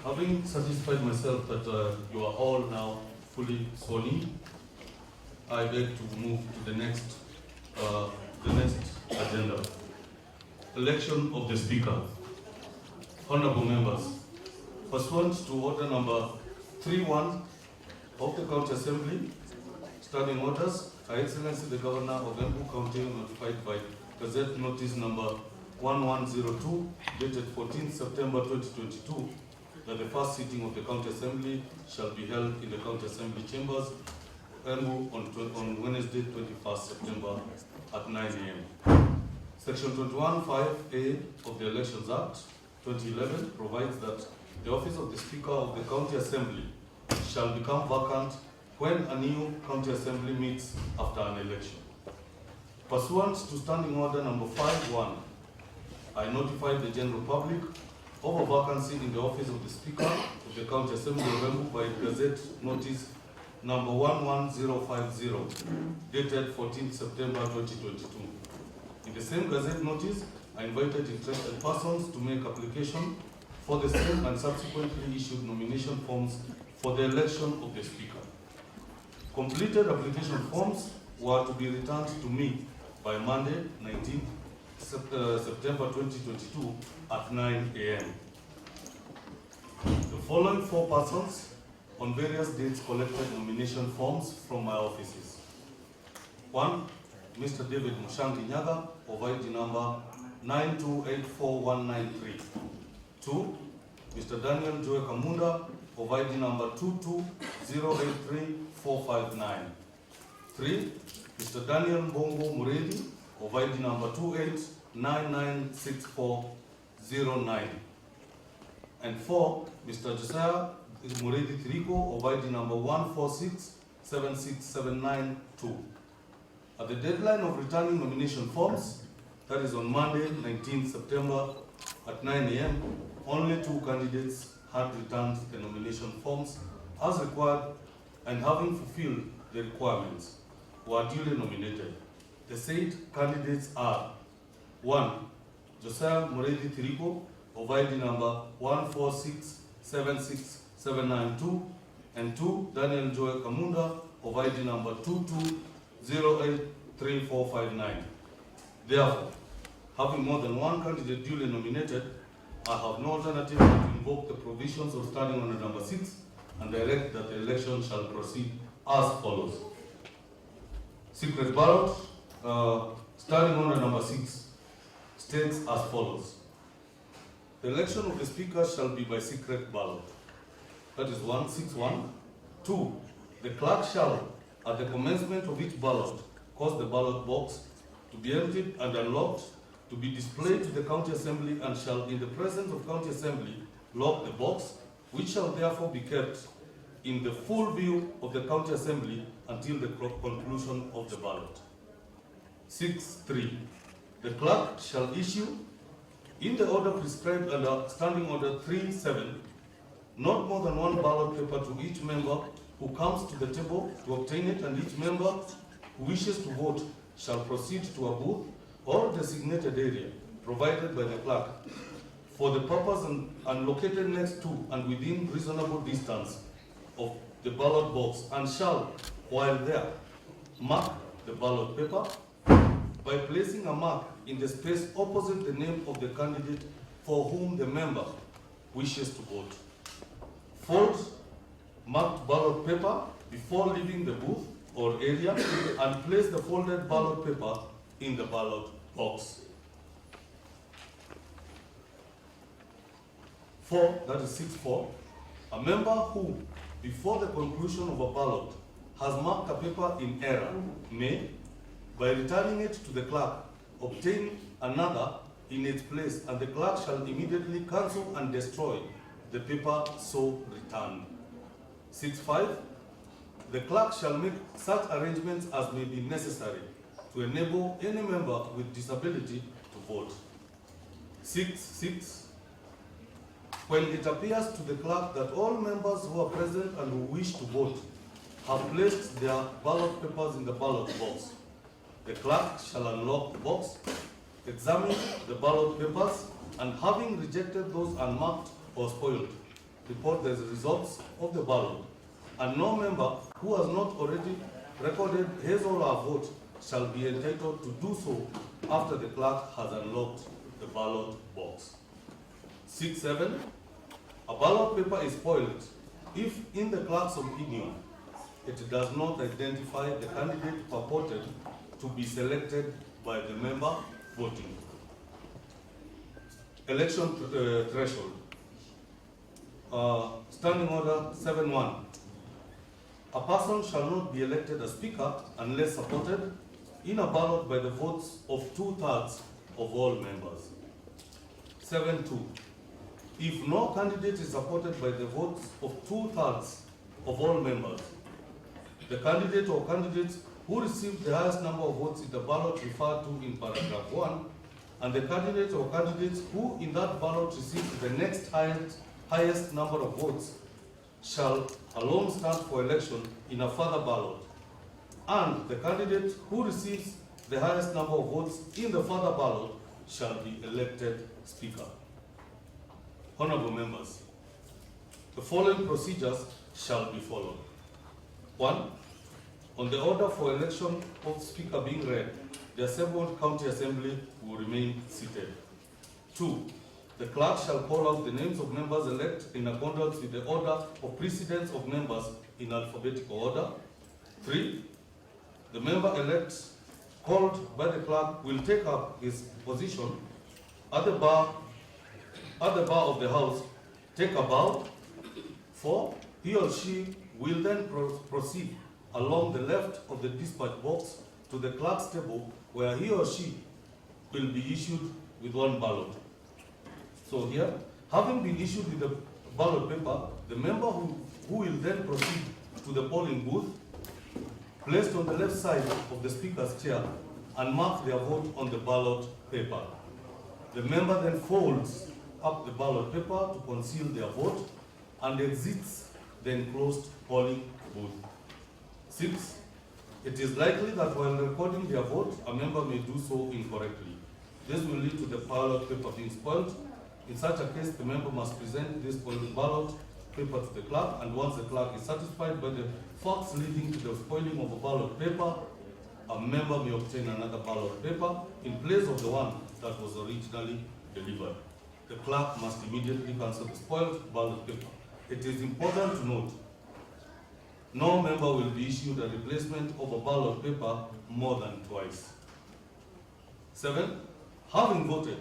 Having satisfied myself that you are all now fully sworn in, I beg to move to the next agenda. Election of the Speaker. Honorable members, pursuant to order number 31 of the County Assembly, standing orders, Her Excellency the Governor of EMBU County notified by Gazette Notice number 1102, dated 14 September 2022, that the first sitting of the County Assembly shall be held in the County Assembly Chambers, EMBU, on Wednesday, 21st September at 9 a.m. Section 21(5)(a) of the Elections Act 2011 provides that the office of the Speaker of the County Assembly shall become vacant when a new County Assembly meets after an election. Pursuant to Standing Order number 5.1, I notified the general public of a vacancy in the office of the Speaker of the County Assembly of EMBU by Gazette Notice number 11050, dated 14 September 2022. In the same Gazette Notice, I invited interested persons to make application for the same and subsequently issued nomination forms for the election of the Speaker. Completed application forms were to be returned to me by Monday, 19 September 2022 at 9 a.m. The following 4 persons on various dates collected nomination forms from my offices. 1. Mr. David Mushangi Nyaga of ID number 9284193. 2. Mr. Daniel Joe Kamunda of ID number 220834559. 3. Mr. Daniel Mbongo Muredi of ID number 28996409. And 4. Mr. Josiah Muredi Tiriko of ID number 146767992. At the deadline of returning nomination forms, that is on Monday, 19 September at 9 a.m., only 2 candidates had returned the nomination forms as required, and having fulfilled the requirements, were duly nominated. The said candidates are 1. Josiah Muredi Tiriko of ID number 146767992, and 2. Daniel Joel Kamunda of ID number 22083459. Therefore, having more than 1 candidate duly nominated, I have no alternative but to invoke the provisions of Standing Order number 6 and direct that the election shall proceed as follows. Secret ballot. Standing Order number 6 states as follows. The election of the Speaker shall be by secret ballot. That is 161. 2. The clerk shall, at the commencement of each ballot, cause the ballot box to be emptied and unlocked, to be displayed to the County Assembly, and shall, in the presence of County Assembly, lock the box, which shall therefore be kept in the full view of the County Assembly until the conclusion of the ballot. 6.3. The clerk shall issue, in the order prescribed under Standing Order 3.7, not more than 1 ballot paper to each member who comes to the table to obtain it, and each member who wishes to vote shall proceed to a booth or designated area provided by the clerk for the purpose and located next to and within reasonable distance of the ballot box, and shall, while there, mark the ballot paper by placing a mark in the space opposite the name of the candidate for whom the member wishes to vote. Fold marked ballot paper before leaving the booth or area, and place the folded ballot paper in the ballot box. 4, that is 6.4. A member who, before the conclusion of a ballot, has marked a paper in error may, by returning it to the clerk, obtain another in its place, and the clerk shall immediately cancel and destroy the paper so returned. 6.5. The clerk shall make such arrangements as may be necessary to enable any member with disability to vote. 6.6. When it appears to the clerk that all members who are present and who wish to vote have placed their ballot papers in the ballot box, the clerk shall unlock the box, examine the ballot papers, and having rejected those unmarked or spoiled, report the results of the ballot, and no member who has not already recorded his or her vote shall be entitled to do so after the clerk has unlocked the ballot box. 6.7. A ballot paper is spoiled if, in the clerk's opinion, it does not identify the candidate purported to be selected by the member voting. Election threshold. Standing Order 7.1. A person shall not be elected as Speaker unless supported in a ballot by the votes of 2/3 of all members. 7.2. If no candidate is supported by the votes of 2/3 of all members, the candidate or candidates who received the highest number of votes in the ballot referred to in paragraph 1, and the candidate or candidates who in that ballot received the next highest number of votes shall alone stand for election in a further ballot, and the candidate who receives the highest number of votes in the further ballot shall be elected Speaker. Honorable members, the following procedures shall be followed. 1. On the order for election of Speaker being read, the assembled County Assembly will remain seated. 2. The clerk shall call out the names of members elect in accordance with the order of precedence of members in alphabetical order. 3. The member elect called by the clerk will take up his position at the bar of the House, take a bow. 4. He or she will then proceed along the left of the dispatch box to the clerk's table, where he or she will be issued with one ballot. So here, having been issued with the ballot paper, the member who will then proceed to the polling booth, placed on the left side of the Speaker's chair, and mark their vote on the ballot paper. The member then folds up the ballot paper to conceal their vote and exits the enclosed polling booth. 6. It is likely that while recording their vote, a member may do so incorrectly. This will lead to the ballot paper being spoiled. In such a case, the member must present this spoiled ballot paper to the clerk, and once the clerk is satisfied by the facts leading to the spoiling of a ballot paper, a member may obtain another ballot paper in place of the one that was originally delivered. The clerk must immediately cancel the spoiled ballot paper. It is important to note, no member will be issued a replacement of a ballot paper more than twice. 7. Having voted,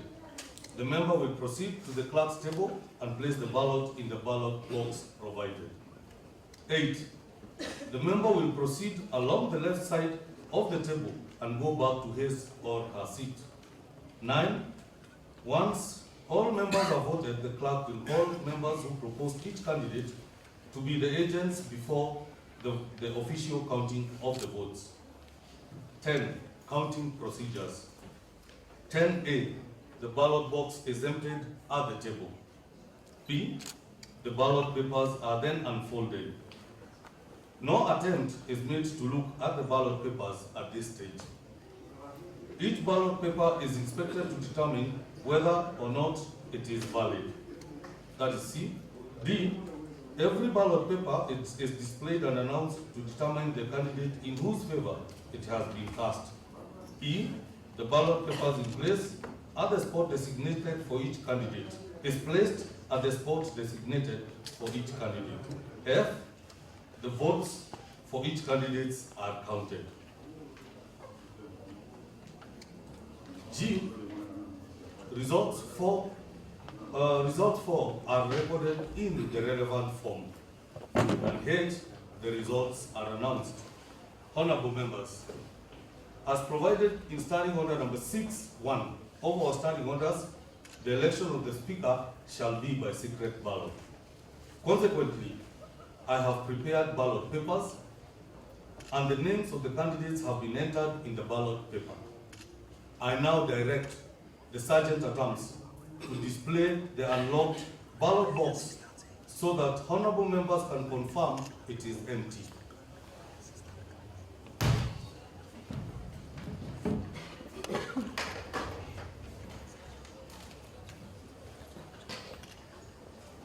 the member will proceed to the clerk's table and place the ballot in the ballot box provided. 8. The member will proceed along the left side of the table and go back to his or her seat. 9. Once all members are voted, the clerk will call members who proposed each candidate to be the agents before the official counting of the votes. 10. Counting procedures. 10A. The ballot box is emptied at the table. B. The ballot papers are then unfolded. No attempt is made to look at the ballot papers at this stage. Each ballot paper is inspected to determine whether or not it is valid. That is C. D. Every ballot paper is displayed and announced to determine the candidate in whose favor it has been cast. E. The ballot papers in place at the spot designated for each candidate is placed at the spot designated for each candidate. F. The votes for each candidate are counted. G. Results 4 are recorded in the relevant form. And H. The results are announced. Honorable members, as provided in Standing Order number 6.1 of our standing orders, the election of the Speaker shall be by secret ballot. Consequently, I have prepared ballot papers, and the names of the candidates have been entered in the ballot paper. I now direct the Sergeant-at-Arms to display the unlocked ballot box so that honorable members can confirm it is empty.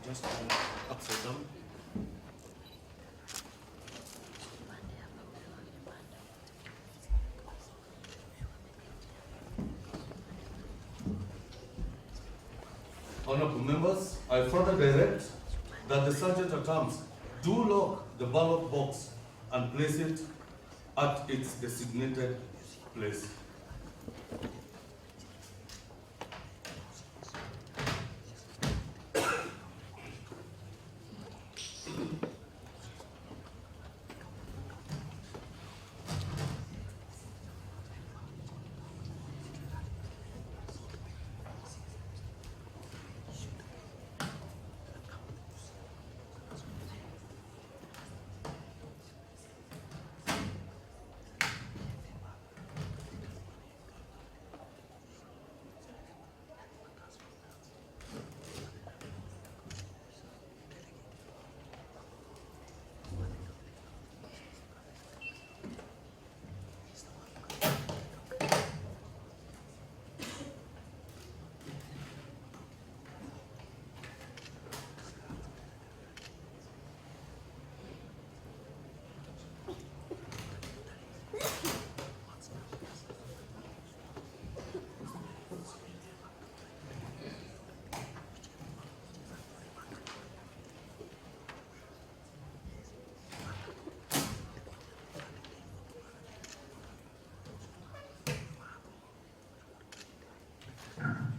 Just work session. Honorable members, I further direct that the sergeant at arms do lock the ballot box and place it at its designated place.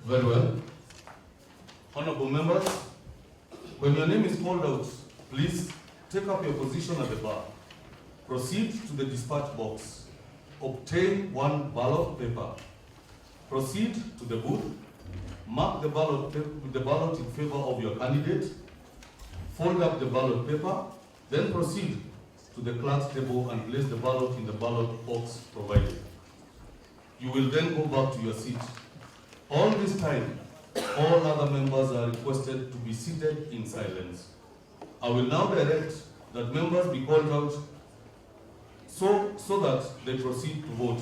Very well. Honorable members, when your name is called out, please take up your position at the bar. Proceed to the dispatch box. Obtain one ballot paper. Proceed to the booth. Mark the ballot with the ballot in favor of your candidate. Fold up the ballot paper. Then proceed to the clerk's table and place the ballot in the ballot box provided. You will then go back to your seat. All this time, all other members are requested to be seated in silence. I will now direct that members be called out so that they proceed to vote.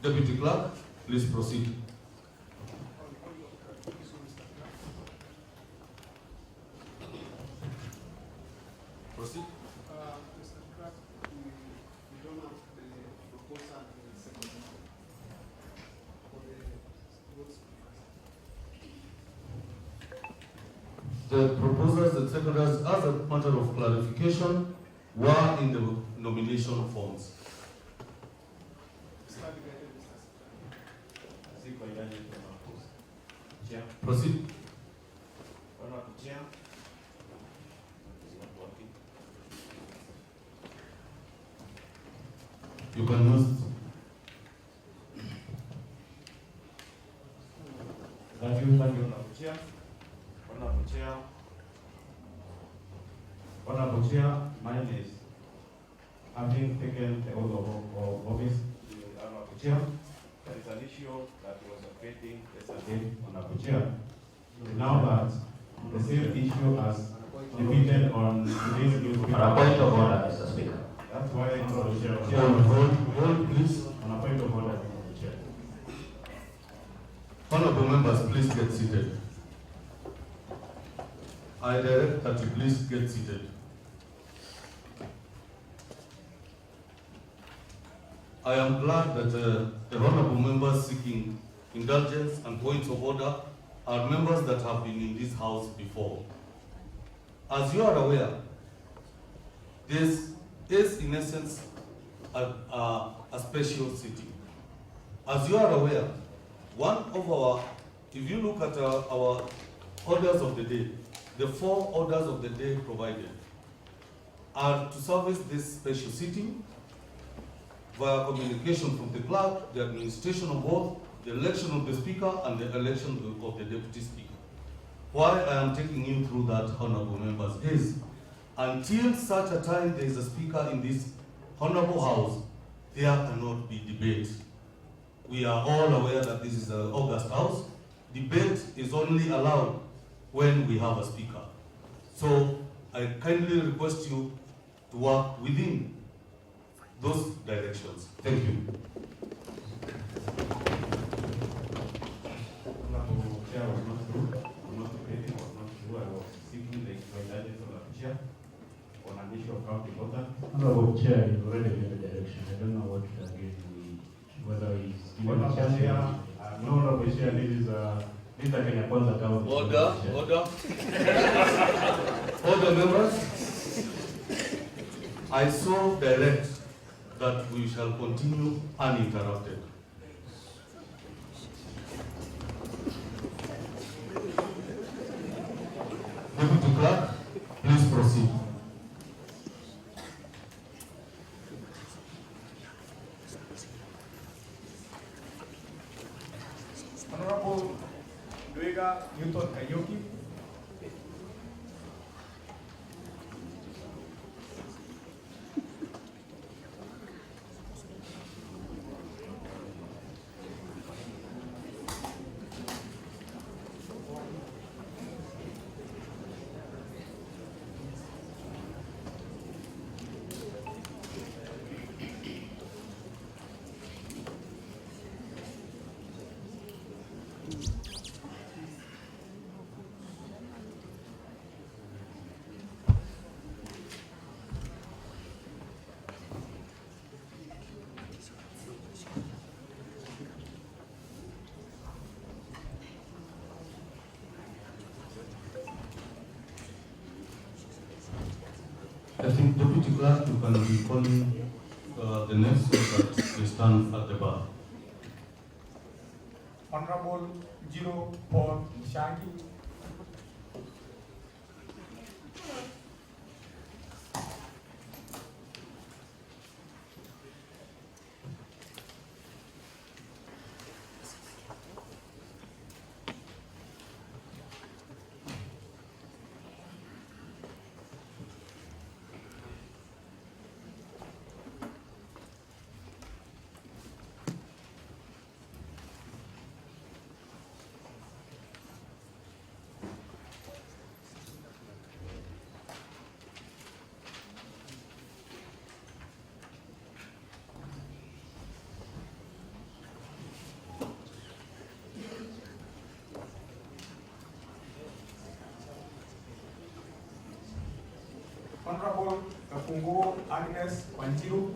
Deputy Clerk, please proceed. Proceed. Mr. Clerk, we don't have the proposal in the second for the votes. The proposals and seconders, as a matter of clarification, were in the nomination forms. Proceed. You can use. Thank you, Honorable Chair. Honorable Chair, my name is, having taken the oath of office, Honorable Chair, there is an issue that was affecting yesterday, Honorable Chair. Now that the same issue has defeated on today's newspaper. On a point of order, Mr. Speaker. That's why, Honorable Chair. Hold, please. On a point of order, Honorable Chair. Honorable members, please get seated. I direct that you please get seated. I am glad that the honorable members seeking indulgence and points of order are members that have been in this house before. As you are aware, this is in essence a special sitting. As you are aware, one of our, if you look at our orders of the day, the 4 orders of the day provided are to service this special sitting via communication from the clerk, the administration of both, the election of the speaker, and the election of the deputy speaker. Why I am taking you through that, honorable members, is until such a time there is a speaker in this honorable house, there cannot be debate. We are all aware that this is an august house. Debate is only allowed when we have a speaker. So I kindly request you to work within those directions. Thank you. Honorable Chair was not true. Was not debating, was not true. I was seeking the Honorable Chair, you've already given the direction. I don't know what again whether he's given a chance. No, Honorable Chair, this is a Kenya Kwanza town. Order. Order, members. I so direct that we shall continue uninterrupted. Deputy Clerk, please proceed. Honorable Luega Newton Kayuki. I think Deputy Clerk, you can be calling the next so that they stand at the bar. Honorable Jiro Paul Mshangi. Honorable Kafunguo Agnes Wanjiru.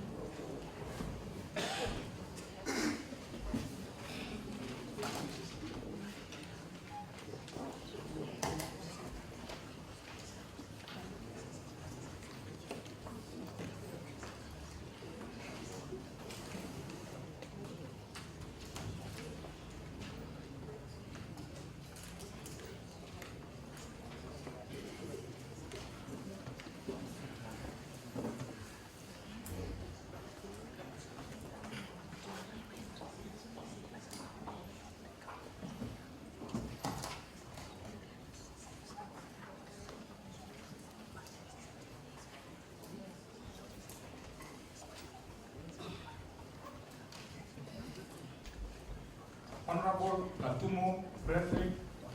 Honorable Katumo Frederick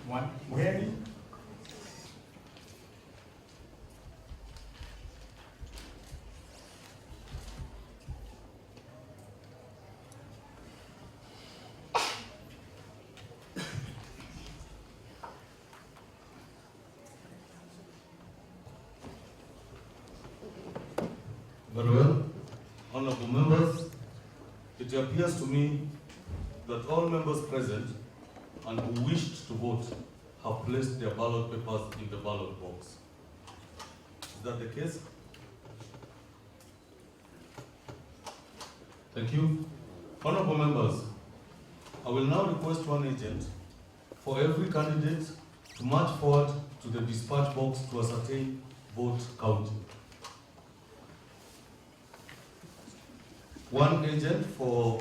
Muheni. Very well. Honorable members, it appears to me that all members present and who wished to vote have placed their ballot papers in the ballot box. Is that the case? Thank you. Honorable members, I will now request one agent for every candidate to march forward to the dispatch box to ascertain vote counting. One agent for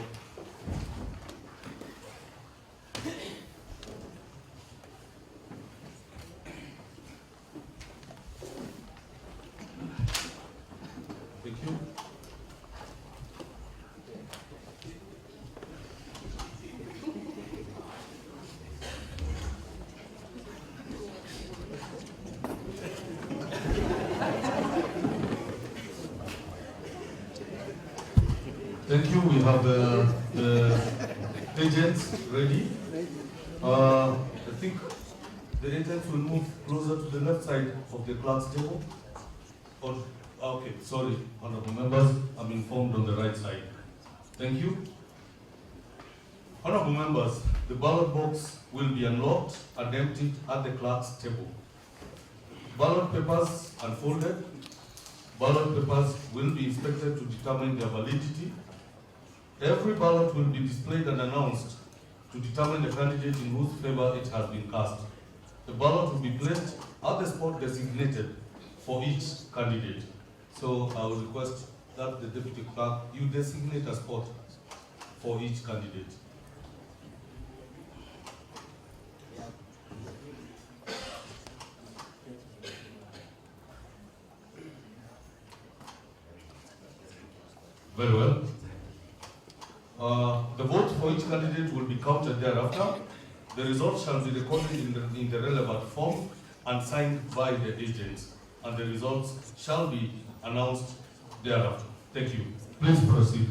thank you. Thank you. We have the agents ready. I think the agents will move closer to the left side of the clerk's table. Or Okay, sorry, honorable members, I'm informed on the right side. Thank you. Honorable members, the ballot box will be unlocked and emptied at the clerk's table. Ballot papers unfolded. Ballot papers will be inspected to determine their validity. Every ballot will be displayed and announced to determine the candidate in whose favor it has been cast. The ballot will be placed at the spot designated for each candidate. So I will request that the deputy clerk, you designate a spot for each candidate. Very well. The vote for each candidate will be counted thereafter. The results shall be recorded in the relevant form and signed by the agents, and the results shall be announced thereafter. Thank you. Please proceed.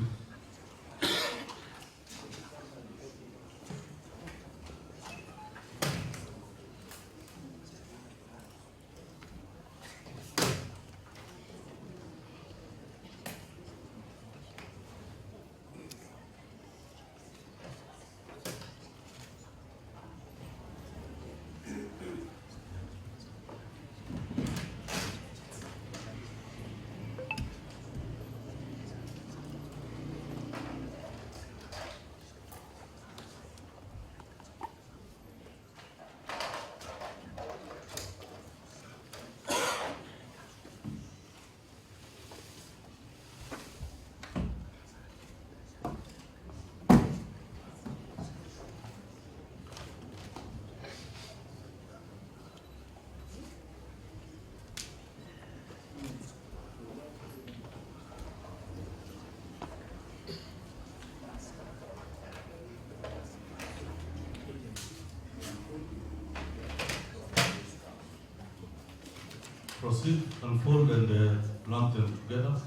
Proceed, unfold, and lump them together.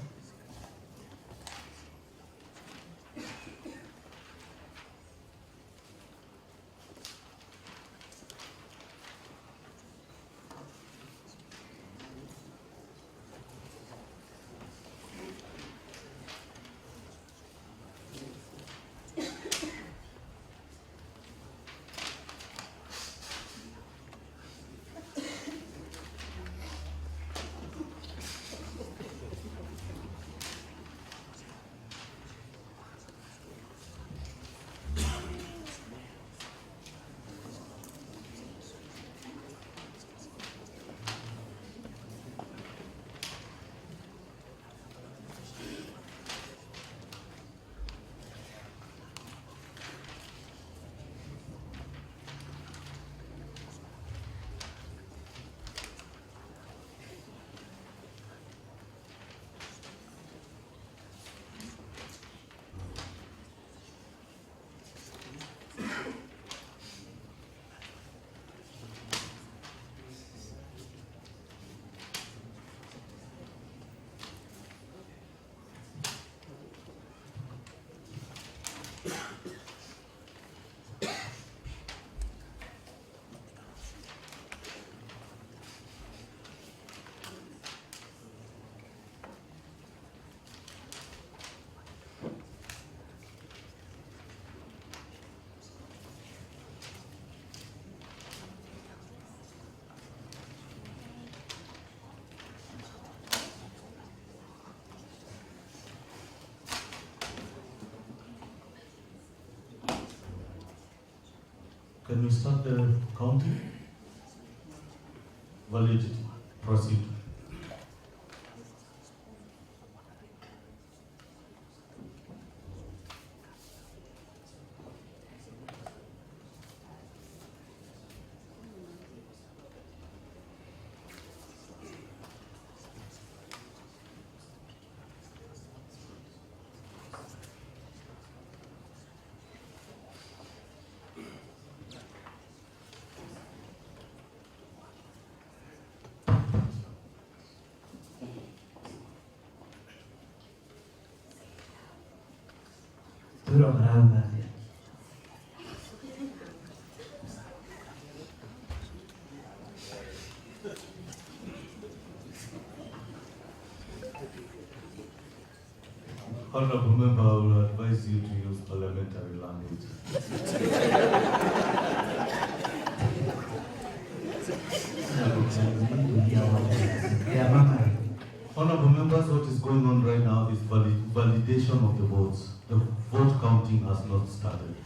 Can we start the counting? Validity. Proceed. Honorable Member, I will advise you to use parliamentary language. Honorable Members, what is going on right now is validation of the votes. The vote counting has not started.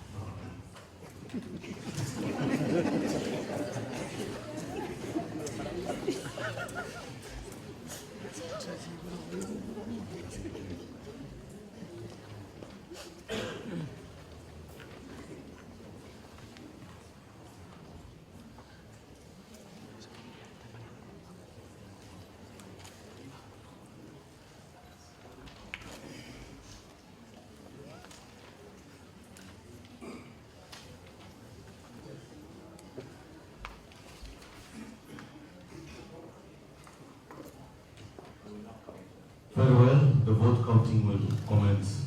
Very well, the vote counting will commence.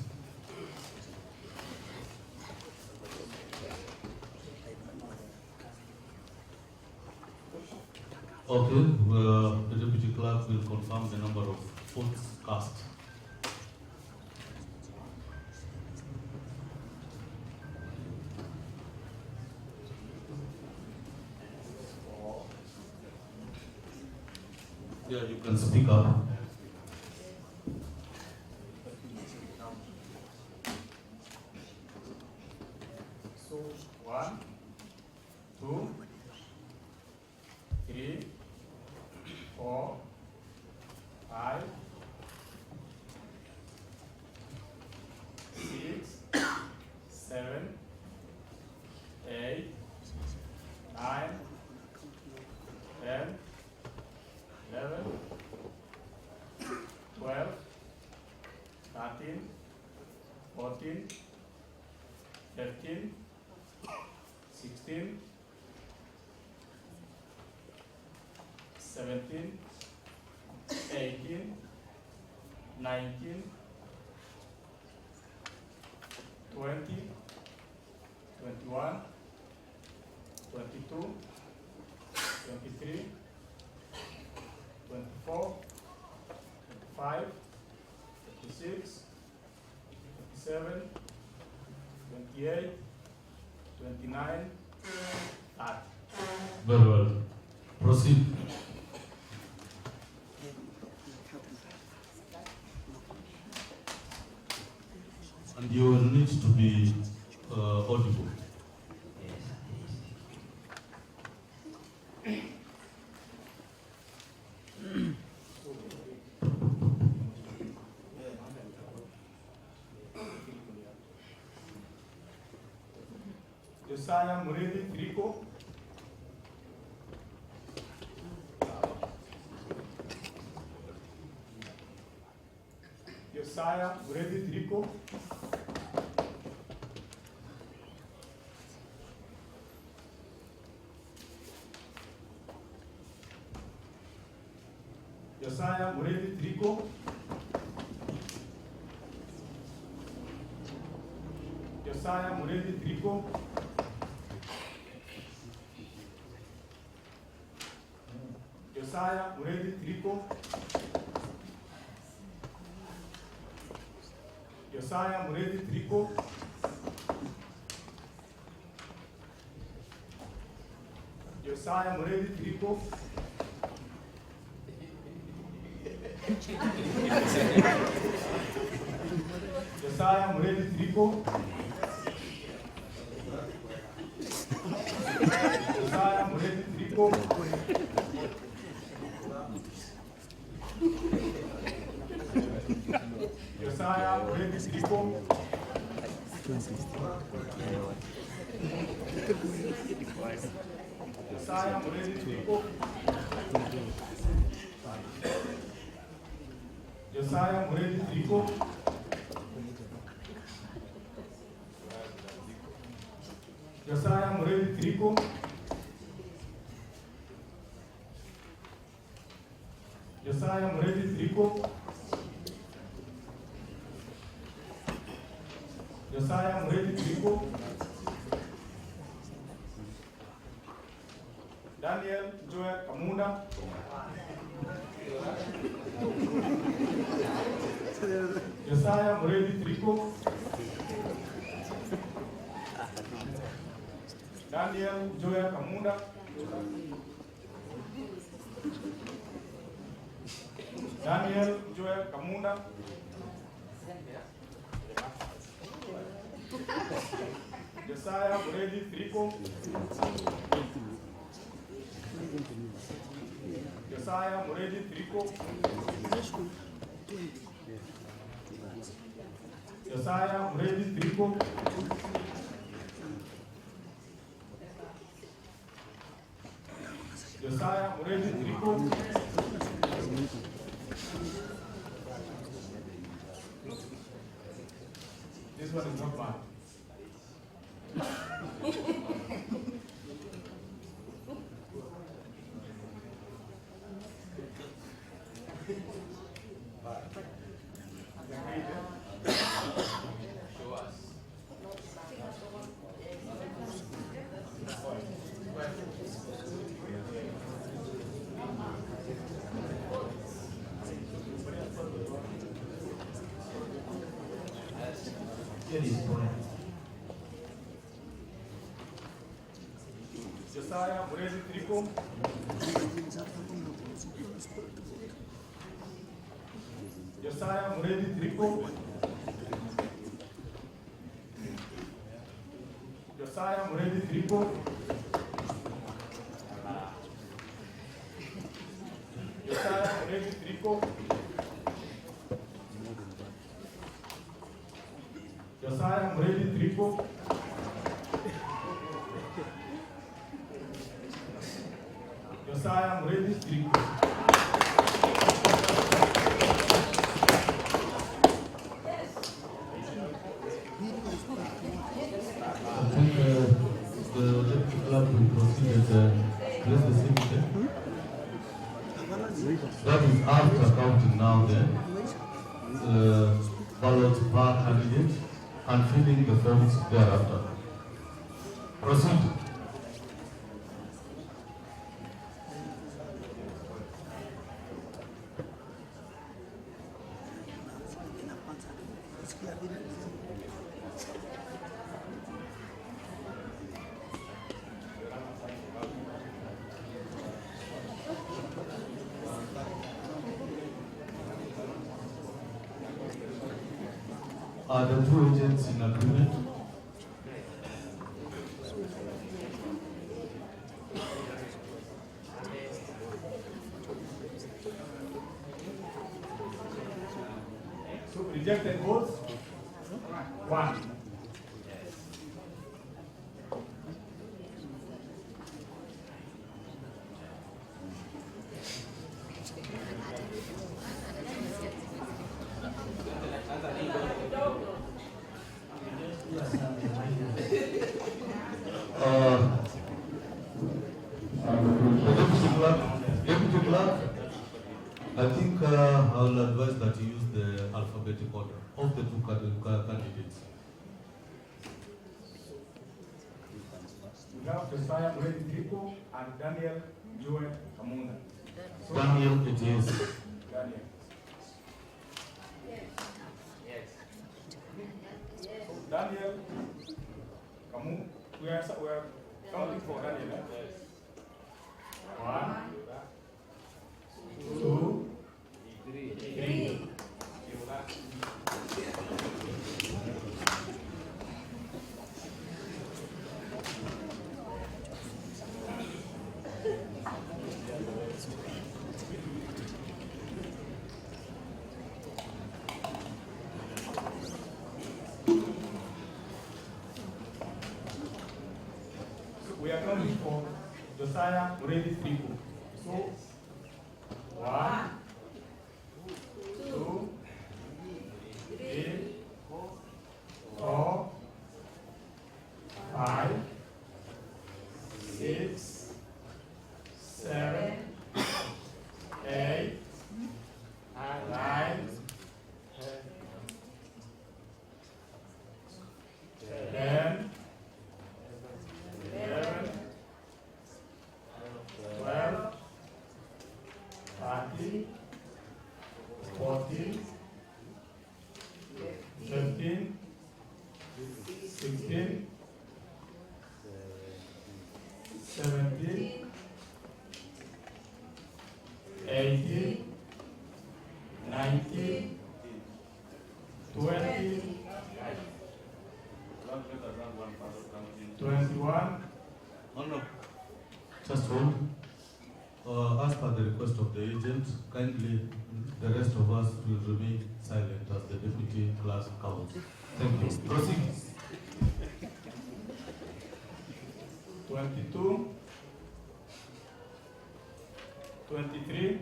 Okay, the Deputy Clerk will confirm the number of votes cast. Yeah, you can speak up. So 1, 2, 3, 4, 5, 6, 7, 8, 9, 10, 11, 12, 13, 14, 15, 16, 17, 18, 19, 20, 21, 22, 23, 24, 25, 26, 27, 28, 29, 30. Very well. Proceed. And you will need to be audible. Josiah Muridi Trico. Josiah Muridi Trico. Josiah Muridi Trico. Josiah Muridi Trico. Josiah Muridi Trico. Josiah Muridi Trico. Josiah Muridi Trico. Josiah Muridi Trico. Josiah Muridi Trico. Josiah Muridi Trico. Josiah Muridi Trico. Josiah Muridi Trico. Josiah Muridi Trico. Josiah Muridi Trico. Josiah Muridi Trico. Daniel Joel Kamunda. Josiah Josiah Muredi Triko, Daniel Joel Kamunda, Daniel Joel Kamunda, Josiah Muredi Triko, Josiah Muredi Triko, Josiah Muredi Triko, Josiah Muredi Triko, this one is not bad. Show us. Here is point. Josiah Muredi Triko, Josiah Muredi Triko, Josiah Muredi Triko, Josiah Muredi Triko, Josiah Muredi Triko, Josiah Muredi Triko. I think the electric club will proceed as place the signature. That is after counting now then. Ballot per candidate and filling the forms thereafter. Proceed. Are the two agents in agreement? So rejected votes? One. Deputy Clerk, I think I will advise that you use the alphabetic order of the two candidates. We have Josiah Muredi Triko and Daniel Joel Kamunda. So, Daniel, it is. Daniel. So Daniel Kamu, we are counting for Daniel. Eh? 1, 2, 3. We are counting for Josiah Muredi Triko. So 1, 2, 3, 4, 5, 6, 7, 8, 9, 10, 11, 12, 18, 19, 20, 21. Honorable, just hold. As per the request of the agent, kindly the rest of us will remain silent as the deputy clerk counts. Thank you. Proceed. 22, 23,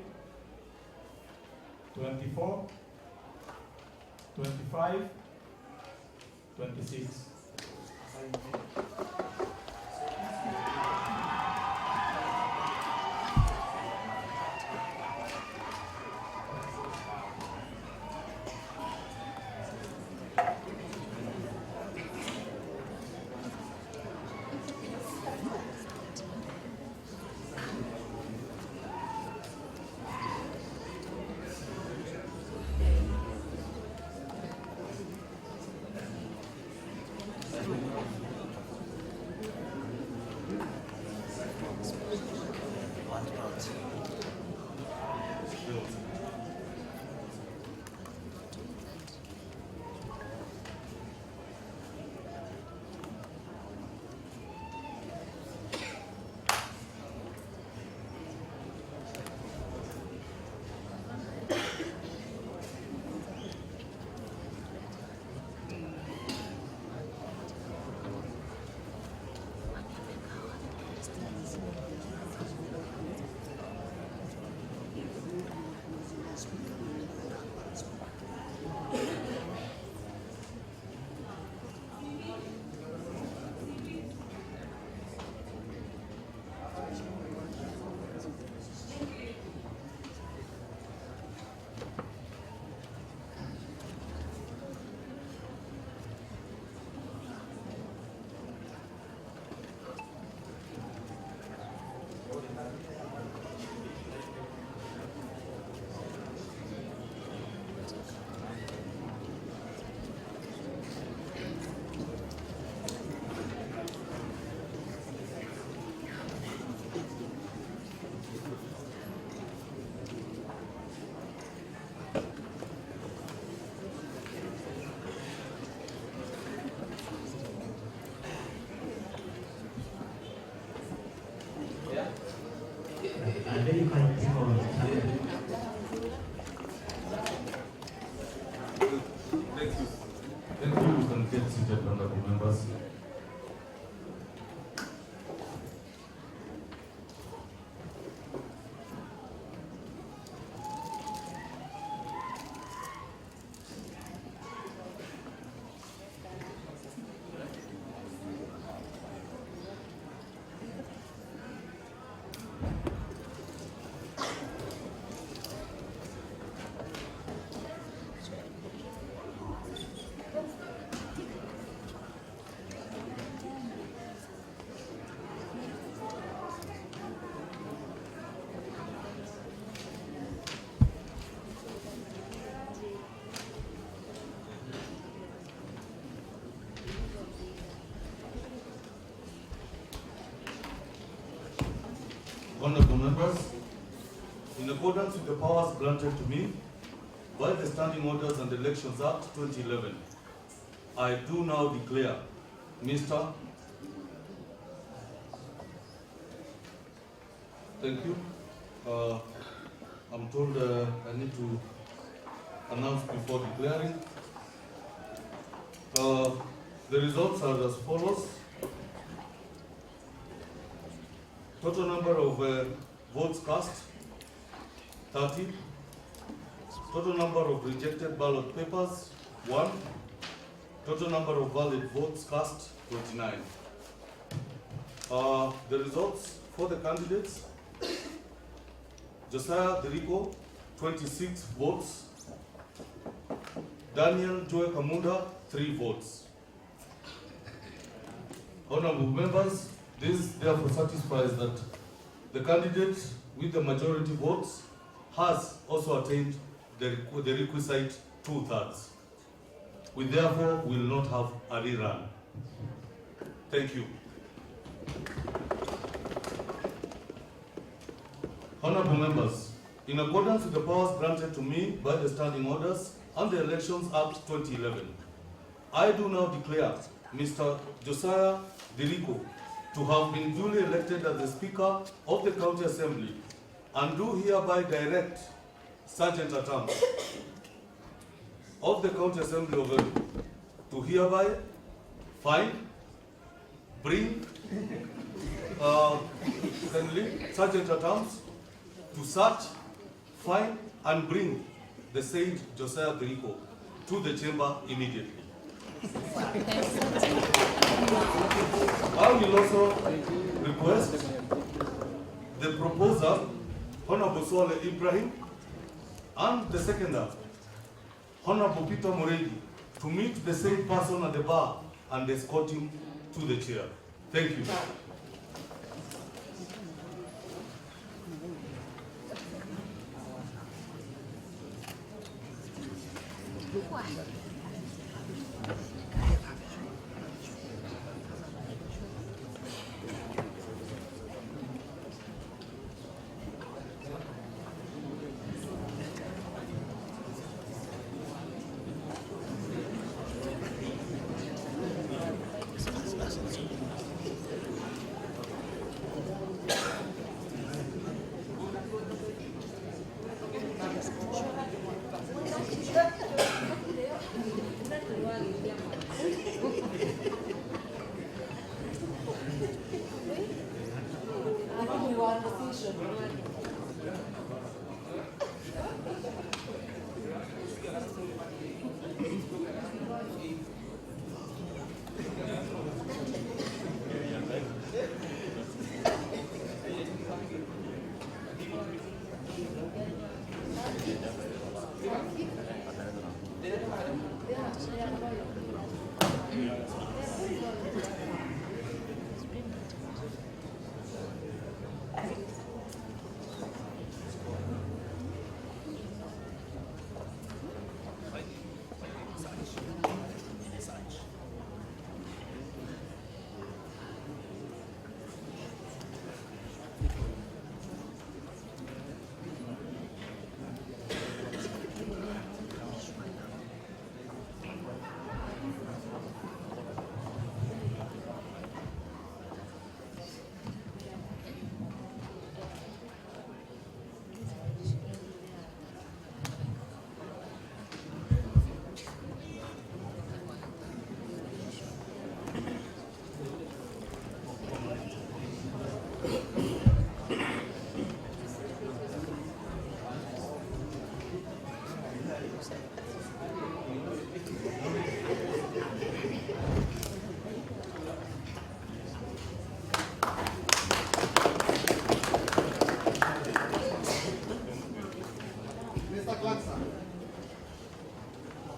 24, 25, 26. Identify people. Thank you. Thank you. You can get seated, honorable members. Honorable members, in accordance with the powers granted to me by the Standing Orders and Elections Act 2011, I do now declare Mr. Thank you. I'm told I need to announce before declaring. The results are as follows. Total number of votes cast, 30. Total number of rejected ballot papers, 1. Total number of valid votes cast, 29. The results for the candidates: Josiah Derico, 26 votes. Daniel Joy Kamunda, 3 votes. Honorable members, this therefore satisfies that the candidate with the majority votes has also attained the requisite 2/3. We therefore will not have a rerun. Thank you. Honorable members, in accordance with the powers granted to me by the Standing Orders and the Elections Act 2011, I do now declare Mr. Josiah Dirico to have been duly elected as the Speaker of the County Assembly and do hereby direct Sergeant at Arms of the County Assembly of Embu to hereby find, bring, Sergeant at Arms to search, find, and bring the said Josiah Dirico to the chamber immediately. I will also request the proposer, Honorable Swale Ibrahim, and the seconder, Honorable Peter Moregi, to meet the same person at the bar and escort him to the chair. Thank you.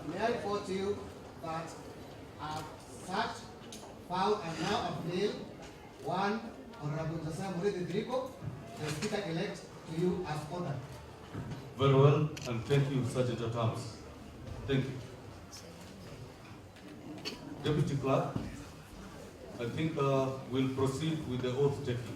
May I report to you that I've searched, found, and now avail one Honorable Josiah Dirico, the Speaker-elect, to you as ordered. Very well, and thank you, Sergeant at Arms. Thank you. Deputy Clerk, I think we'll proceed with the oath taking.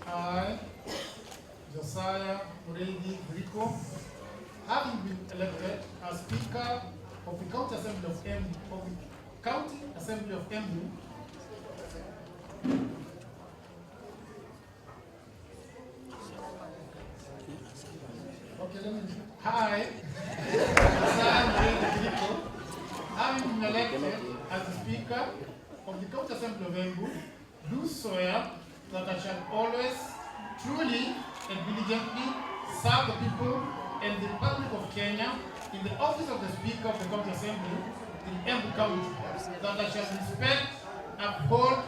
I, Josiah Dirico, having been elected as Speaker of the County Assembly of Embu, I, Josiah Dirico, having been elected as the Speaker of the County Assembly of Embu, do swear that I shall always, truly, and diligently serve the people and the Republic of Kenya in the office of the Speaker of the County Assembly in Embu County, that I shall respect, uphold,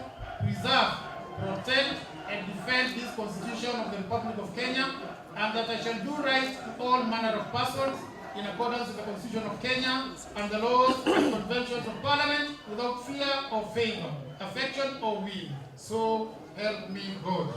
preserve, protect, and defend this Constitution of the Republic of Kenya and that I shall do right to all manner of persons in accordance with the Constitution of Kenya and the laws and conventions of Parliament without fear or favor, affection or will. So help me God.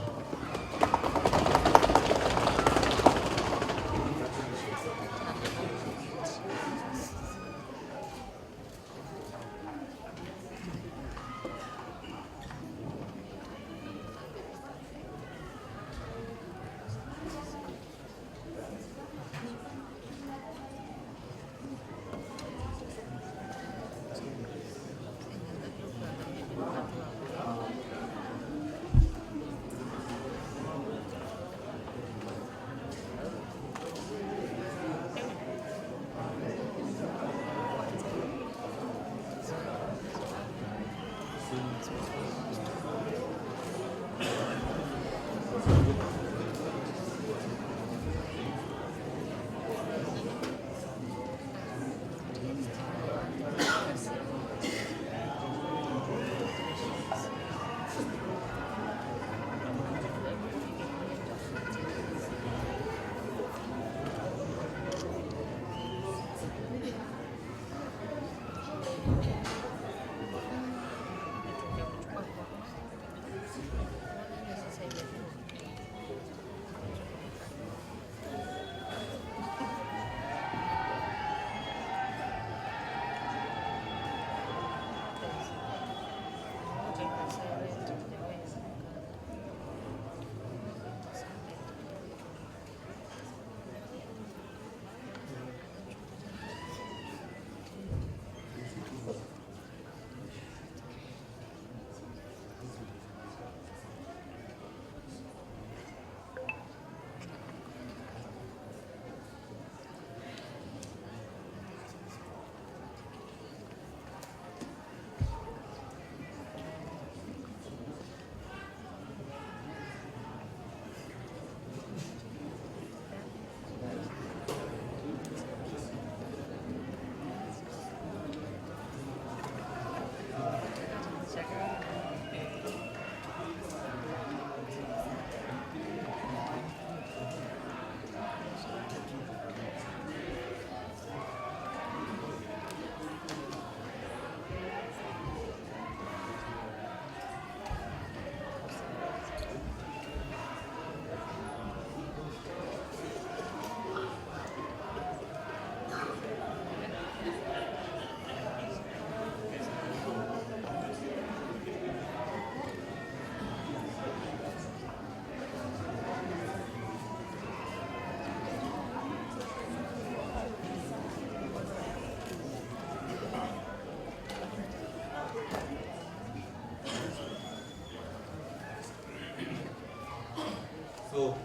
So,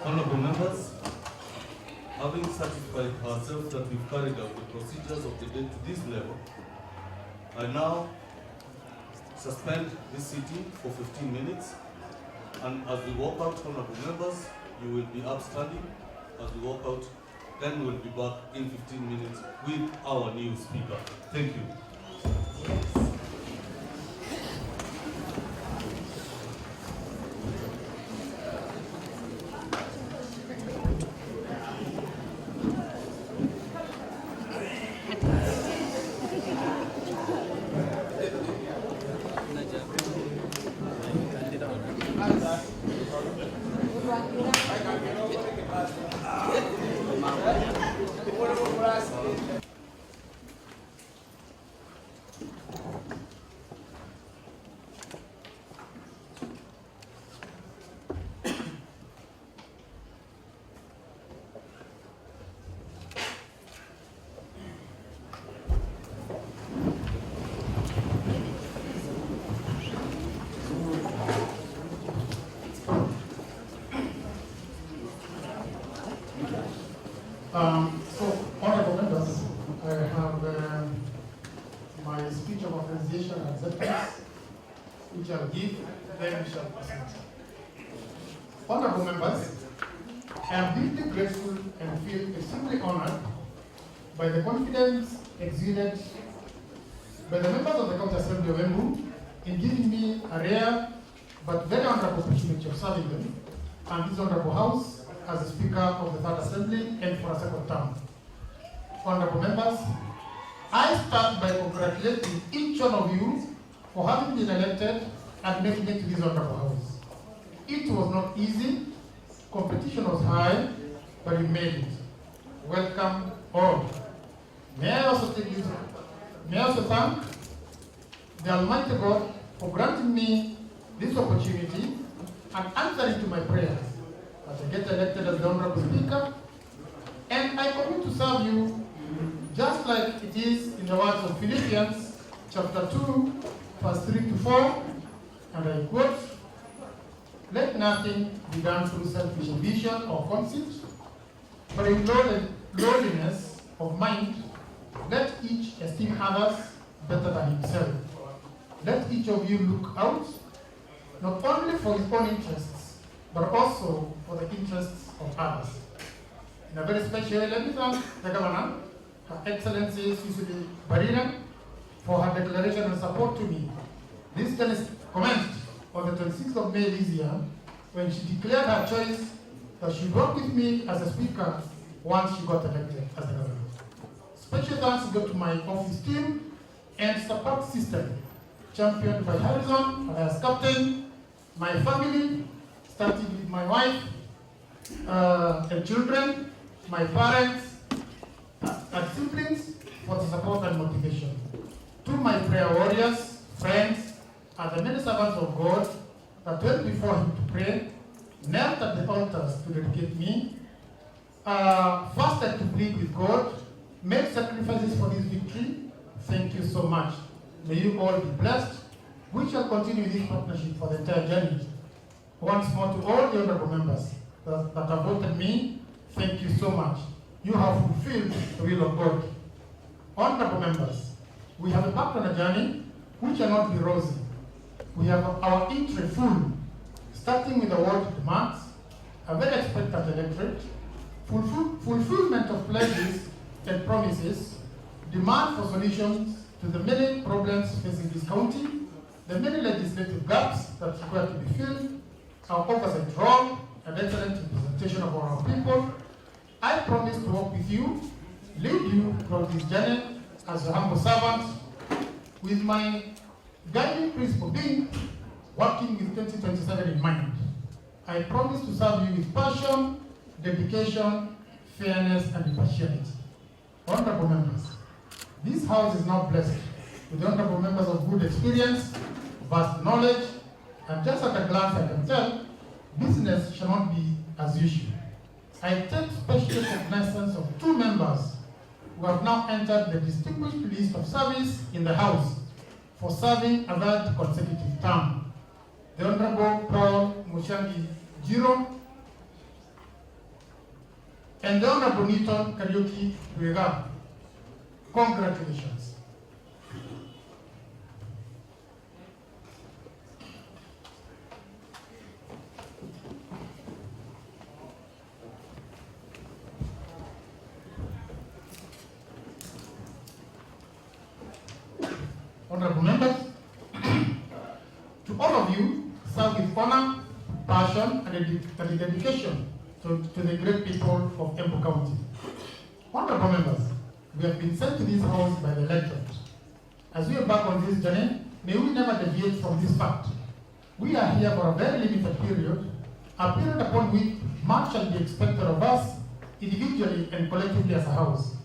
honorable members, having satisfied ourselves that we've carried out the procedures of the day to this level, I now suspend this sitting for 15 minutes, and as we walk out, honorable members, you will be upstanding as we walk out. Then we'll be back in 15 minutes with our new speaker. Thank you. So, honorable members, I have my speech of authorization and acceptance, which I'll give, then we shall proceed. Honorable members, I am deeply grateful and feel extremely honored by the confidence exuded by the members of the County Assembly of EMBU in giving me a rare but very honorable opportunity of serving them and this Honorable House as the Speaker of the Third Assembly and for a second term. Honorable members, I start by congratulating each one of you for having been elected and making it to this Honorable House. It was not easy, competition was high, but you made it. Welcome all. May I also thank the Almighty God for granting me this opportunity and answering to my prayers as I get elected as the Honorable Speaker, and I commit to serve you just like it is in the words of Philippians chapter 2, verse 3 to 4, and I quote, "Let nothing be done through selfish ambition or conceit, but in lowliness of mind, let each esteem others better than himself. Let each of you look out, not only for his own interests, but also for the interests of others." In a very special way, let me thank the Governor, Her Excellency Susie Barira, for her declaration and support to me. This commenced on the 26th of May this year, when she declared her choice that she would work with me as a speaker once she got elected as a governor. Special thanks go to my office team and support system, championed by Harrison as captain, my family, starting with my wife and children, my parents and siblings, for the support and motivation. To my prayer warriors, friends, and the many servants of God that went before him to pray, knelt at the altars to dedicate me, fasted to plead with God, made sacrifices for this victory. Thank you so much. May you all be blessed. We shall continue this partnership for the entire journey. Once more to all the honorable members that have voted me, thank you so much. You have fulfilled the will of God. Honorable members, we have embarked on a journey which will not be rosy. We have our entry full, starting with the ward demands, a very expectant electorate, fulfillment of pledges and promises, demand for solutions to the many problems facing this county, the many legislative gaps that require to be filled, our oversight role, and excellent representation of our people. I promise to work with you, lead you throughout this journey as a humble servant, with my guiding principle being working with 2027 in mind. I promise to serve you with passion, dedication, fairness, and impartiality. Honorable members, this house is now blessed with the honorable members of good experience, vast knowledge, and just at a glance I can tell, business shall not be as usual. I take special cognizance of two members who have now entered the distinguished list of service in the House for serving a third consecutive term. The Honorable Paul Mushangi Jiro and the Honorable Newton Kariuki Ruega. Congratulations. Honorable members, to all of you, serve with honor, passion, and dedication to the great people of EMBU County. Honorable members, we have been sent to this house by the electorate. As we embark on this journey, may we never deviate from this fact. We are here for a very limited period, a period upon which much shall be expected of us, individually and collectively as a house.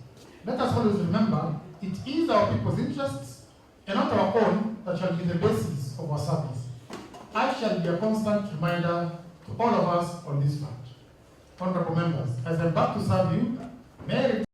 Let us always remember, it is our people's interests and not our own that shall be the basis of our service. I shall be a constant reminder to all of us on this fact. Honorable members, as I am about to serve you, may I